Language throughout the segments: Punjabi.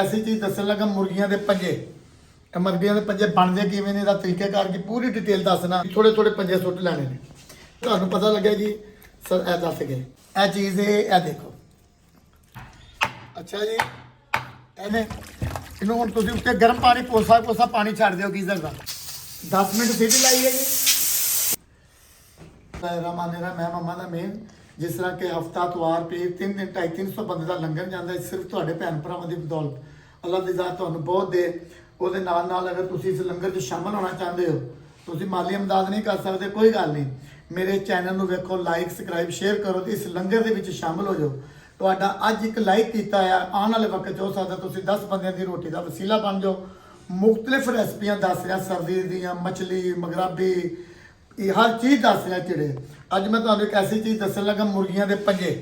ऐसी चीज़ दसन लगा मुर्गियां दे पंजे। मुर्गियां दे पंजे बनते किवें ने, तरीकेकार की पूरी डिटेल दसना। थोड़े थोड़े पंजे सुट लैने ने, तुहानूं पता लगे जी सर ए दस गए ए चीज़ ए देखो। अच्छा जी ਇਹਨੇ ਇਹਨੂੰ ਹੁਣ ਤੁਸੀਂ ਉੱਤੇ ਗਰਮ ਪਾਣੀ ਕੋਸਾ ਪਾਣੀ ਛੱਡ ਦਿਓ ਗੀਜ਼ਰ ਦਾ। 10 ਮਿੰਟ ਸੀਟੀ ਲਾਈ ਹੈ ਜੀ। ਮੈਂ ਮਮਾ ਦਾ ਮੇਨ ਜਿਸ ਤਰ੍ਹਾਂ ਕਿ ਹਫਤਾ ਤਵਾਰ ਪੇ 3 ਦਿਨ 250-300 ਬੰਦੇ ਦਾ ਲੰਗਰ ਜਾਂਦਾ ਸਿਰਫ ਤੁਹਾਡੇ ਭੈਣ ਭਰਾਵਾਂ ਦੀ ਬਦੌਲਤ। ਅੱਲਾਹ ਦੀ ਜ਼ਾਤ ਤੁਹਾਨੂੰ ਬਹੁਤ ਦੇ। ਉਹਦੇ ਨਾਲ ਅਗਰ ਤੁਸੀਂ ਇਸ ਲੰਗਰ 'ਚ ਸ਼ਾਮਲ ਹੋਣਾ ਚਾਹੁੰਦੇ ਹੋ, ਤੁਸੀਂ ਮਾਲੀ ਇਮਦਾਦ ਨਹੀਂ ਕਰ ਸਕਦੇ, ਕੋਈ ਗੱਲ ਨਹੀਂ। ਮੇਰੇ ਚੈਨਲ ਨੂੰ ਵੇਖੋ, ਲਾਈਕ ਸਬਸਕ੍ਰਾਈਬ ਸ਼ੇਅਰ ਕਰੋ ਤੇ ਇਸ ਲੰਗਰ ਦੇ ਵਿੱਚ ਸ਼ਾਮਲ ਹੋ ਜਾਓ। ਤੁਹਾਡਾ ਅੱਜ ਇੱਕ ਲਾਈਕ ਕੀਤਾ ਆ, ਆਉਣ ਵਾਲੇ ਵਕਤ 'ਚ ਹੋ ਸਕਦਾ ਤੁਸੀਂ 10 ਬੰਦਿਆਂ ਦੀ ਰੋਟੀ ਦਾ ਵਸੀਲਾ ਬਣ ਜਾਓ। ਮੁਖਤਲਿਫ ਰੈਸਪੀਆਂ ਦੱਸ ਰਿਹਾ, ਸਰਦੀ ਦੀਆਂ, ਮਛਲੀ, ਮਗਰਾਬੀ, ਇਹ ਹਰ ਚੀਜ਼ ਦੱਸ ਰਿਹਾ ਚਿੜੇ। ਅੱਜ ਮੈਂ ਤੁਹਾਨੂੰ ਇੱਕ ਐਸੀ ਚੀਜ਼ ਦੱਸਣ ਲੱਗਾ, ਮੁਰਗੀਆਂ ਦੇ ਪੰਜੇ।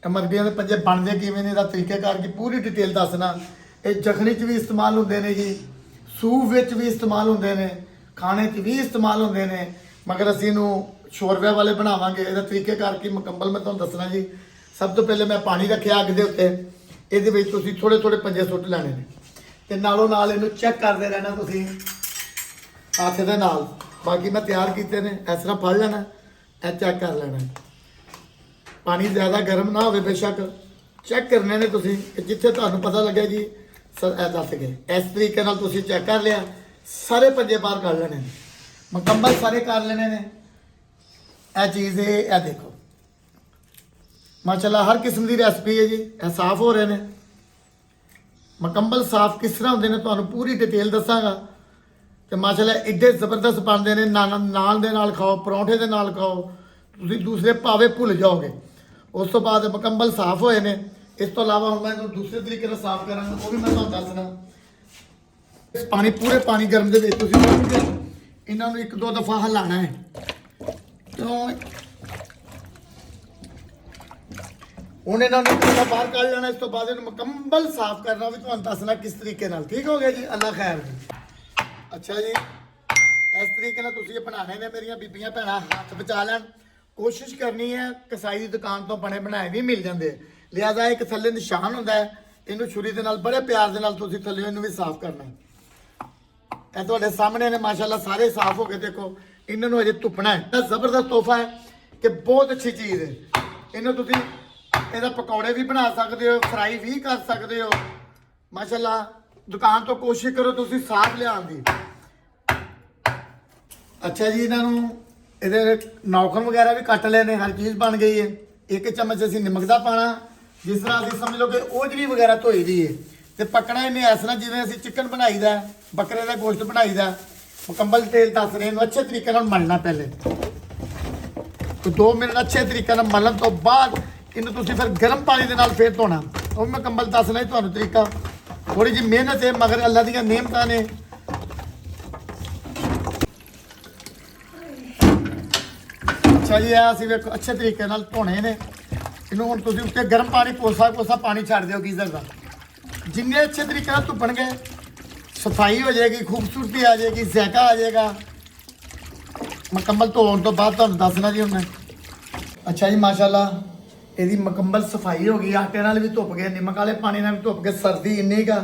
ਮੁਰਗੀਆਂ ਦੇ ਪੰਜੇ ਬਣਦੇ ਕਿਵੇਂ ਨੇ, ਇਹਦਾ ਤਰੀਕੇਕਾਰ ਦੀ ਪੂਰੀ ਡਿਟੇਲ ਦੱਸਣਾ। ਇਹ ਜਖਣੀ 'ਚ ਵੀ ਇਸਤੇਮਾਲ ਹੁੰਦੇ ਨੇ ਜੀ, ਸੂਪ ਵਿੱਚ ਵੀ ਇਸਤੇਮਾਲ ਹੁੰਦੇ ਨੇ, ਖਾਣੇ 'ਚ ਵੀ ਇਸਤੇਮਾਲ ਹੁੰਦੇ ਨੇ, ਮਗਰ ਅਸੀਂ ਇਹਨੂੰ ਸ਼ੋਰਬੇ ਵਾਲੇ ਬਣਾਵਾਂਗੇ। ਇਹਦਾ ਤਰੀਕੇਕਾਰ ਕੀ ਮੁਕੰਮਲ ਮੈਂ ਤੁਹਾਨੂੰ ਦੱਸਣਾ ਜੀ। ਸਭ ਤੋਂ ਪਹਿਲੇ ਮੈਂ ਪਾਣੀ ਰੱਖਿਆ ਅੱਗ ਦੇ ਉੱਤੇ, ਇਹਦੇ ਵਿੱਚ ਤੁਸੀਂ ਥੋੜੇ ਥੋੜੇ ਪੰਜੇ ਸੁੱਟ ਲੈਣੇ ਨੇ ਤੇ ਨਾਲੋਂ ਨਾਲ ਇਹਨੂੰ ਚੈੱਕ ਕਰਦੇ ਰਹਿਣਾ ਤੁਸੀਂ ਹੱਥ ਦੇ ਨਾਲ। ਬਾਕੀ ਮੈਂ ਤਿਆਰ ਕੀਤੇ ਨੇ, ਇਸ ਤਰ੍ਹਾਂ ਫੜ ਲੈਣਾ, ਇਹ ਚੈੱਕ ਕਰ ਲੈਣਾ। ਪਾਣੀ ਜ਼ਿਆਦਾ ਗਰਮ ਨਾ ਹੋਵੇ, ਬੇਸ਼ੱਕ ਚੈੱਕ ਕਰਨੇ ਨੇ ਤੁਸੀਂ ਕਿ ਜਿੱਥੇ ਤੁਹਾਨੂੰ ਪਤਾ ਲੱਗਿਆ ਜੀ ਸਰ ਇਹ ਦੱਸ ਗਏ। ਇਸ ਤਰੀਕੇ ਨਾਲ ਤੁਸੀਂ ਚੈੱਕ ਕਰ ਲਿਆ, ਸਾਰੇ ਪੰਜੇ ਬਾਹਰ ਕੱਢ ਲੈਣੇ ਨੇ, ਮੁਕੰਮਲ ਸਾਰੇ ਕਰ ਲੈਣੇ ਨੇ। ਇਹ ਚੀਜ਼ ਇਹ ਦੇਖੋ, ਮਾਸ਼ਾਅੱਲਾ ਹਰ ਕਿਸਮ ਦੀ ਰੈਸਪੀ ਹੈ ਜੀ। ਇਹ ਸਾਫ਼ ਹੋ ਰਹੇ ਨੇ, ਮੁਕੰਮਲ ਸਾਫ਼ ਕਿਸ ਤਰ੍ਹਾਂ ਹੁੰਦੇ ਨੇ ਤੁਹਾਨੂੰ ਪੂਰੀ ਡਿਟੇਲ ਦੱਸਾਂਗਾ। ਤੇ ਮਾਸ਼ਾਅੱਲਾ ਐਡੇ ਜ਼ਬਰਦਸਤ ਬਣਦੇ ਨੇ, ਨਾਨ ਦੇ ਨਾਲ ਖਾਓ, ਪਰੌਂਠੇ ਦੇ ਨਾਲ ਖਾਓ, ਤੁਸੀਂ ਦੂਸਰੇ ਭਾਵੇਂ ਭੁੱਲ ਜਾਓਗੇ। ਉਸ ਤੋਂ ਬਾਅਦ ਮੁਕੰਮਲ ਸਾਫ਼ ਹੋਏ ਨੇ। ਇਸ ਤੋਂ ਇਲਾਵਾ ਹੁਣ ਮੈਂ ਇਹਨੂੰ ਦੂਸਰੇ ਤਰੀਕੇ ਨਾਲ ਸਾਫ਼ ਕਰਾਂਗਾ, ਉਹ ਵੀ ਮੈਂ ਤੁਹਾਨੂੰ ਦੱਸਣਾ। ਪਾਣੀ ਪੂਰੇ ਪਾਣੀ ਗਰਮ ਦੇ ਵਿੱਚ ਤੁਸੀਂ ਇਹਨਾਂ ਨੂੰ 1-2 ਦਫਾ ਹਿਲਾਣਾ ਹੈ। ਕਿਉਂ ਹੁਣ ਇਹਨਾਂ ਨੂੰ ਕਿੰਨਾ ਬਾਹਰ ਕੱਢ ਲੈਣਾ। ਇਸ ਤੋਂ ਬਾਅਦ ਇਹਨੂੰ ਮੁਕੰਮਲ ਸਾਫ਼ ਕਰਨਾ ਵੀ ਤੁਹਾਨੂੰ ਦੱਸਣਾ ਕਿਸ ਤਰੀਕੇ ਨਾਲ। ਠੀਕ ਹੋ ਗਿਆ ਜੀ, ਅੱਲਾ ਖੈਰ ਜੀ। ਅੱਛਾ ਜੀ, ਇਸ ਤਰੀਕੇ ਨਾਲ ਤੁਸੀਂ ਇਹ ਬਣਾਣੇ ਨੇ। ਮੇਰੀਆਂ ਬੀਬੀਆਂ ਭੈਣਾਂ ਹੱਥ ਬਚਾ ਲੈਣ, ਕੋਸ਼ਿਸ਼ ਕਰਨੀ ਹੈ। ਕਸਾਈ ਦੀ ਦੁਕਾਨ ਤੋਂ ਬਣੇ ਬਣਾਏ ਵੀ ਮਿਲ ਜਾਂਦੇ, ਲਿਹਾਜ਼ਾ ਇੱਕ ਥੱਲੇ ਨਿਸ਼ਾਨ ਹੁੰਦਾ ਹੈ, ਇਹਨੂੰ ਛੁਰੀ ਦੇ ਨਾਲ ਬੜੇ ਪਿਆਰ ਦੇ ਨਾਲ ਤੁਸੀਂ ਥੱਲੇ ਇਹਨੂੰ ਵੀ ਸਾਫ਼ ਕਰਨਾ। ਇਹ ਤੁਹਾਡੇ ਸਾਹਮਣੇ ਨੇ ਮਾਸ਼ਾਅੱਲਾ ਸਾਰੇ ਸਾਫ਼ ਹੋ ਗਏ। ਦੇਖੋ ਇਹਨਾਂ ਨੂੰ ਅਜੇ ਧੁੱਪਣਾ ਹੈ। ਇਹ ਜ਼ਬਰਦਸਤ ਤੋਹਫਾ ਹੈ ਕਿ ਬਹੁਤ ਅੱਛੀ ਚੀਜ਼ ਹੈ। ਇਹਨੂੰ ਤੁਸੀਂ ਇਹਦਾ ਪਕੌੜੇ ਵੀ ਬਣਾ ਸਕਦੇ ਹੋ, ਫਰਾਈ ਵੀ ਕਰ ਸਕਦੇ ਹੋ। ਮਾਸ਼ਾਅੱਲਾ ਦੁਕਾਨ ਤੋਂ ਕੋਸ਼ਿਸ਼ ਕਰੋ ਤੁਸੀਂ ਸਾਫ਼ ਲਿਆਉਣ ਦੀ। ਅੱਛਾ ਜੀ, ਇਹਨਾਂ ਨੂੰ ਇਹਦੇ ਨੌਕਰ ਵਗੈਰਾ ਵੀ ਕੱਟ ਲਏ ਨੇ, ਹਰ ਚੀਜ਼ ਬਣ ਗਈ ਹੈ। 1 ਚਮਚ ਅਸੀਂ ਨਮਕ ਦਾ ਪਾਣਾ, ਜਿਸ ਤਰ੍ਹਾਂ ਅਸੀਂ ਸਮਝ ਲਓ ਕਿ ਓਜਰੀ ਵਗੈਰਾ ਧੋਈ ਦੀ ਹੈ। ਤੇ ਪਕਣਾ ਇਹਨੇ ਇਸ ਤਰ੍ਹਾਂ ਜਿਵੇਂ ਅਸੀਂ ਚਿਕਨ ਬਣਾਈਦਾ, ਬੱਕਰੇ ਦਾ ਗੋਸ਼ਤ ਬਣਾਈਦਾ। ਮੁਕੰਮਲ ਤੇਲ ਦੱਸ ਰਹੇ, ਇਹਨੂੰ ਅੱਛੇ ਤਰੀਕੇ ਨਾਲ ਮਲਣਾ। ਪਹਿਲੇ 2 ਮਿੰਟ ਅੱਛੇ ਤਰੀਕੇ ਨਾਲ ਮਲਣ ਤੋਂ ਬਾਅਦ ਇਹਨੂੰ ਤੁਸੀਂ ਫਿਰ ਗਰਮ ਪਾਣੀ ਦੇ ਨਾਲ ਫੇਰ ਧੋਣਾ। ਉਹ ਵੀ ਮੁਕੰਮਲ ਦੱਸਣਾ ਹੀ ਤੁਹਾਨੂੰ ਤਰੀਕਾ। ਥੋੜੀ ਜਿਹੀ ਮਿਹਨਤ ਹੈ ਮਗਰ ਅੱਲਾ ਦੀਆਂ ਨਿਯਮਤਾਂ ਨੇ। ਅੱਛਾ ਜੀ, ਆ ਅਸੀਂ ਵੇਖੋ ਅੱਛੇ ਤਰੀਕੇ ਨਾਲ ਧੋਣੇ ਨੇ। ਇਹਨੂੰ ਹੁਣ ਤੁਸੀਂ ਉੱਤੇ ਗਰਮ ਪਾਣੀ ਕੋਸਾ ਪਾਣੀ ਛੱਡ ਦਿਓ ਗੀਜ਼ਰ ਦਾ। ਜਿੰਨੇ ਅੱਛੇ ਤਰੀਕੇ ਨਾਲ ਧੁੱਪਣਗੇ ਸਫਾਈ ਹੋ ਜਾਏਗੀ, ਖੂਬਸੂਰਤੀ ਆ ਜਾਏਗੀ, ਜ਼ਾਇਕਾ ਆ ਜਾਏਗਾ। ਮੁਕੰਮਲ ਧੋਣ ਤੋਂ ਬਾਅਦ ਤੁਹਾਨੂੰ ਦੱਸਣਾ ਜੀ ਹੁਣ ਮੈਂ। ਅੱਛਾ ਜੀ, ਮਾਸ਼ਾਅੱਲਾ ਇਹਦੀ ਮੁਕੰਮਲ ਸਫਾਈ ਹੋ ਗਈ। ਆਟੇ ਨਾਲ ਵੀ ਧੁੱਪ ਗਏ, ਨਿਮਕ ਵਾਲੇ ਪਾਣੀ ਨਾਲ ਵੀ ਧੁੱਪ ਗਏ। ਸਰਦੀ ਇੰਨੀ ਕਾ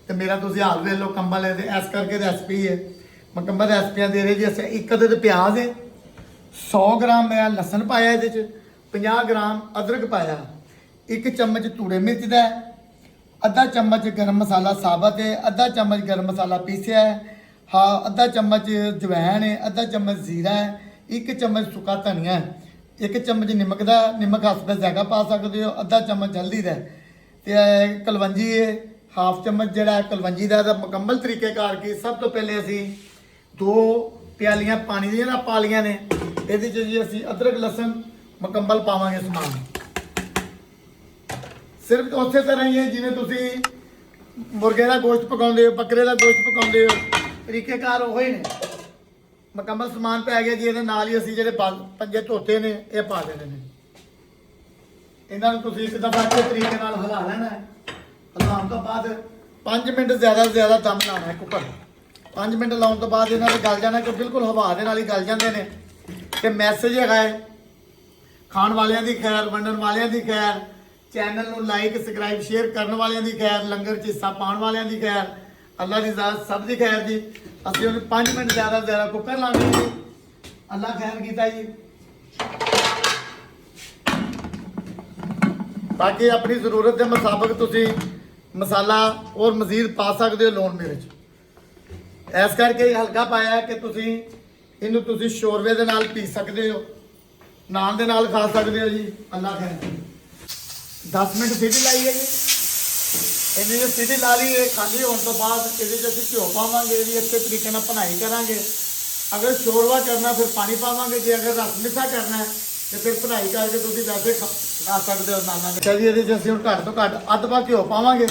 ਤੇ ਮੇਰਾ ਤੁਸੀਂ ਹਾਲ ਵੇਖ ਲਓ, ਕੰਬਲ ਹੈ। ਇਸ ਕਰਕੇ ਰੈਸਪੀ ਹੈ, ਮੁਕੰਮਲ ਰੈਸਪੀਆਂ ਦੇ ਰਹੇ ਜੀ। ਅਸੀਂ 1 ਅਦਦ ਪਿਆਜ਼ ਹੈ, 100 ਗ੍ਰਾਮ ਮੈਂ ਲਸਣ ਪਾਇਆ, ਇਹਦੇ 'ਚ 50 ਗ੍ਰਾਮ ਅਦਰਕ ਪਾਇਆ, 1 ਚਮਚ ਧੂੜੇ ਮਿਰਚ ਦਾ, ਅੱਧਾ ਚਮਚ ਗਰਮ ਮਸਾਲਾ ਸਾਬਤ ਹੈ, ਅੱਧਾ ਚਮਚ ਗਰਮ ਮਸਾਲਾ ਪੀਸਿਆ ਹੈ, ਹਾਂ ਅੱਧਾ ਚਮਚ ਜਵੈਣ ਹੈ, ਅੱਧਾ ਚਮਚ ਜ਼ੀਰਾ ਹੈ, 1 ਚਮਚ ਸੁੱਕਾ ਧਨੀਆ ਹੈ, 1 ਚਮਚ ਨਮਕ ਦਾ, ਨਮਕ ਹਸਬੇ ਜ਼ਾਇਕਾ ਪਾ ਸਕਦੇ ਹੋ, ਅੱਧਾ ਚਮਚ ਹਲਦੀ ਦਾ ਤੇ ਕਲਵੰਜੀ ਹੈ, ਹਾਫ ਚਮਚ ਜਿਹੜਾ ਕਲਵੰਜੀ ਦਾ। ਮੁਕੰਮਲ ਤਰੀਕੇਕਾਰ ਕੀ, ਸਭ ਤੋਂ ਪਹਿਲੇ ਅਸੀਂ 2 ਪਿਆਲੀਆਂ ਪਾਣੀ ਦੀਆਂ ਨਾ ਪਾ ਲਈਆਂ ਨੇ। ਇਹਦੇ 'ਚ ਜੀ ਅਸੀਂ ਅਦਰਕ ਲਸਣ ਮੁਕੰਮਲ ਪਾਵਾਂਗੇ ਸਮਾਨ। ਸਿਰਫ ਉਸੇ ਤਰ੍ਹਾਂ ਹੀ ਹੈ ਜਿਵੇਂ ਤੁਸੀਂ ਮੁਰਗੇ ਦਾ ਗੋਸ਼ਤ ਪਕਾਉਂਦੇ ਹੋ, ਬੱਕਰੇ ਦਾ ਗੋਸ਼ਤ ਪਕਾਉਂਦੇ ਹੋ, ਤਰੀਕੇਕਾਰ ਉਹੀ ਨੇ। ਮੁਕੰਮਲ ਸਮਾਨ ਪੈ ਗਿਆ ਜੀ। ਇਹਦੇ ਨਾਲ ਹੀ ਅਸੀਂ ਜਿਹੜੇ ਪੰਜੇ ਧੋਤੇ ਨੇ ਇਹ ਪਾ ਦੇਣੇ ਨੇ। ਇਹਨਾਂ ਨੂੰ ਤੁਸੀਂ 1 ਦਫਾ ਅੱਛੇ ਤਰੀਕੇ ਨਾਲ ਹਿਲਾ ਲੈਣਾ ਹੈ। ਹਿਲਾਉਣ ਤੋਂ ਬਾਅਦ 5 ਮਿੰਟ ਜ਼ਿਆਦਾ ਤੋਂ ਜ਼ਿਆਦਾ ਦਮ ਲਾਉਣਾ ਹੈ ਕੁੱਕਰ। 5 ਮਿੰਟ ਲਾਉਣ ਤੋਂ ਬਾਅਦ ਇਹਨਾਂ ਨੇ ਗਲ ਜਾਣਾ, ਕਿ ਬਿਲਕੁਲ ਹਵਾ ਦੇ ਨਾਲ ਹੀ ਗਲ ਜਾਂਦੇ ਨੇ। ਤੇ ਮੈਸੇਜ ਹੈਗਾ ਹੈ, ਖਾਣ ਵਾਲਿਆਂ ਦੀ ਖੈਰ, ਵੰਡਣ ਵਾਲਿਆਂ ਦੀ ਖੈਰ, ਚੈਨਲ ਨੂੰ ਲਾਈਕ ਸਬਸਕ੍ਰਾਈਬ ਸ਼ੇਅਰ ਕਰਨ ਵਾਲਿਆਂ ਦੀ ਖੈਰ, ਲੰਗਰ 'ਚ ਹਿੱਸਾ ਪਾਉਣ ਵਾਲਿਆਂ ਦੀ ਖੈਰ, ਅੱਲਾ ਦੀ ਜ਼ਾਤ ਸਭ ਦੀ ਖੈਰ ਜੀ। ਅਸੀਂ ਉਹਨੂੰ 5 ਮਿੰਟ ਜ਼ਿਆਦਾ ਤੋਂ ਜ਼ਿਆਦਾ ਕੁੱਕਰ ਲਾਉਂਦੇ ਜੀ। ਅੱਲਾ ਖੈਰ ਕੀਤਾ ਜੀ। ਬਾਕੀ ਆਪਣੀ ਜ਼ਰੂਰਤ ਦੇ ਮੁਤਾਬਕ ਤੁਸੀਂ ਮਸਾਲਾ ਔਰ ਮਜ਼ੀਦ ਪਾ ਸਕਦੇ ਹੋ ਲੂਣ ਮਿਰਚ। ਇਸ ਕਰਕੇ ਇਹ ਹਲਕਾ ਪਾਇਆ ਕਿ ਤੁਸੀਂ ਇਹਨੂੰ ਤੁਸੀਂ ਸ਼ੋਰਵੇ ਦੇ ਨਾਲ ਪੀ ਸਕਦੇ ਹੋ, ਨਾਨ ਦੇ ਨਾਲ ਖਾ ਸਕਦੇ ਹੋ ਜੀ। ਅੱਲਾ ਖੈਰ। 10 ਮਿੰਟ ਸੀਟੀ ਲਾਈ ਹੈ ਜੀ। ਇਹਦੀ ਜੇ ਸੀਟੀ ਲਾ ਲਈ ਇਹ ਖਾਲੀ ਹੋਣ ਤੋਂ ਬਾਅਦ ਇਹਦੇ 'ਚ ਅਸੀਂ ਘਿਓ ਪਾਵਾਂਗੇ, ਇਹਦੀ ਅੱਛੇ ਤਰੀਕੇ ਨਾਲ ਭੁਨਾਈ ਕਰਾਂਗੇ। ਅਗਰ ਸ਼ੋਰਵਾ ਕਰਨਾ ਫਿਰ ਪਾਣੀ ਪਾਵਾਂਗੇ, ਜੇ ਅਗਰ ਰਸ ਮਿੱਠਾ ਕਰਨਾ ਹੈ ਤੇ ਫਿਰ ਭੁਨਾਈ ਕਰਕੇ ਤੁਸੀਂ ਵੈਸੇ ਖਾ ਸਕਦੇ ਹੋ ਨਾਨਾਂ ਦੇ। ਅੱਛਾ ਜੀ, ਇਹਦੇ 'ਚ ਅਸੀਂ ਹੁਣ ਘੱਟ ਤੋਂ ਘੱਟ ਅੱਧ ਪਾ ਘਿਓ ਪਾਵਾਂਗੇ।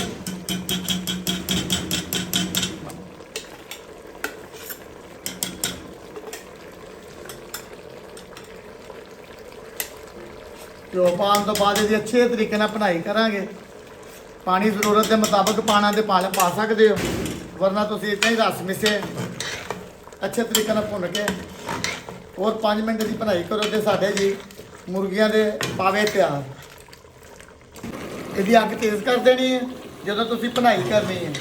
ਘਿਓ ਪਾਉਣ ਤੋਂ ਬਾਅਦ ਇਹਦੀ ਅੱਛੇ ਤਰੀਕੇ ਨਾਲ ਭੁਨਾਈ ਕਰਾਂਗੇ। ਪਾਣੀ ਜ਼ਰੂਰਤ ਦੇ ਮੁਤਾਬਕ ਪਾਣਾ ਤੇ ਪਾ ਸਕਦੇ ਹੋ, ਵਰਨਾ ਤੁਸੀਂ ਇਦਾਂ ਹੀ ਰਸ ਮਿਸੇ ਅੱਛੇ ਤਰੀਕੇ ਨਾਲ ਭੁੰਨ ਕੇ ਹੋਰ 5 ਮਿੰਟ ਦੀ ਭੁਨਾਈ ਕਰੋ ਤੇ ਸਾਡੇ ਜੀ ਮੁਰਗੀਆਂ ਦੇ ਪਾਵੇ ਤਿਆਰ। ਇਹਦੀ ਅੱਗ ਤੇਜ਼ ਕਰ ਦੇਣੀ ਹੈ ਜਦੋਂ ਤੁਸੀਂ ਭੁਨਾਈ ਕਰਨੀ ਹੈ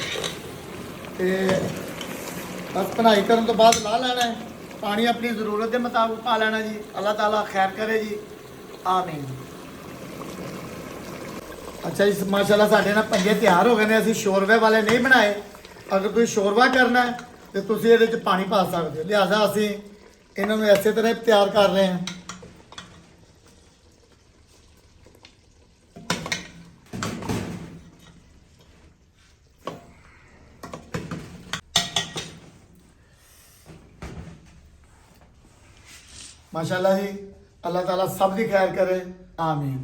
ਤੇ ਬਸ ਭੁਨਾਈ ਕਰਨ ਤੋਂ ਬਾਅਦ ਲਾ ਲੈਣਾ ਹੈ। ਪਾਣੀ ਆਪਣੀ ਜ਼ਰੂਰਤ ਦੇ ਮੁਤਾਬਕ ਪਾ ਲੈਣਾ ਜੀ। ਅੱਲਾਹ ਤਾਲਾ ਖੈਰ ਕਰੇ ਜੀ। ਆਮੀਨ। ਅੱਛਾ ਜੀ, ਮਾਸ਼ਾਅੱਲਾ ਸਾਡੇ ਨਾਲ ਪੰਜੇ ਤਿਆਰ ਹੋ ਗਏ ਨੇ। ਅਸੀਂ ਸ਼ੋਰਵੇ ਵਾਲੇ ਨਹੀਂ ਬਣਾਏ। ਅਗਰ ਤੁਸੀਂ ਸ਼ੋਰਵਾ ਕਰਨਾ ਹੈ ਤੇ ਤੁਸੀਂ ਇਹਦੇ 'ਚ ਪਾਣੀ ਪਾ ਸਕਦੇ ਹੋ, ਲਿਹਾਜ਼ਾ ਅਸੀਂ ਇਹਨਾਂ ਨੂੰ ਇਸੇ ਤਰ੍ਹਾਂ ਤਿਆਰ ਕਰ ਰਹੇ ਹਾਂ। माशाल्लाह ही। अल्लाह ताला सब की खैर करे। आमीन।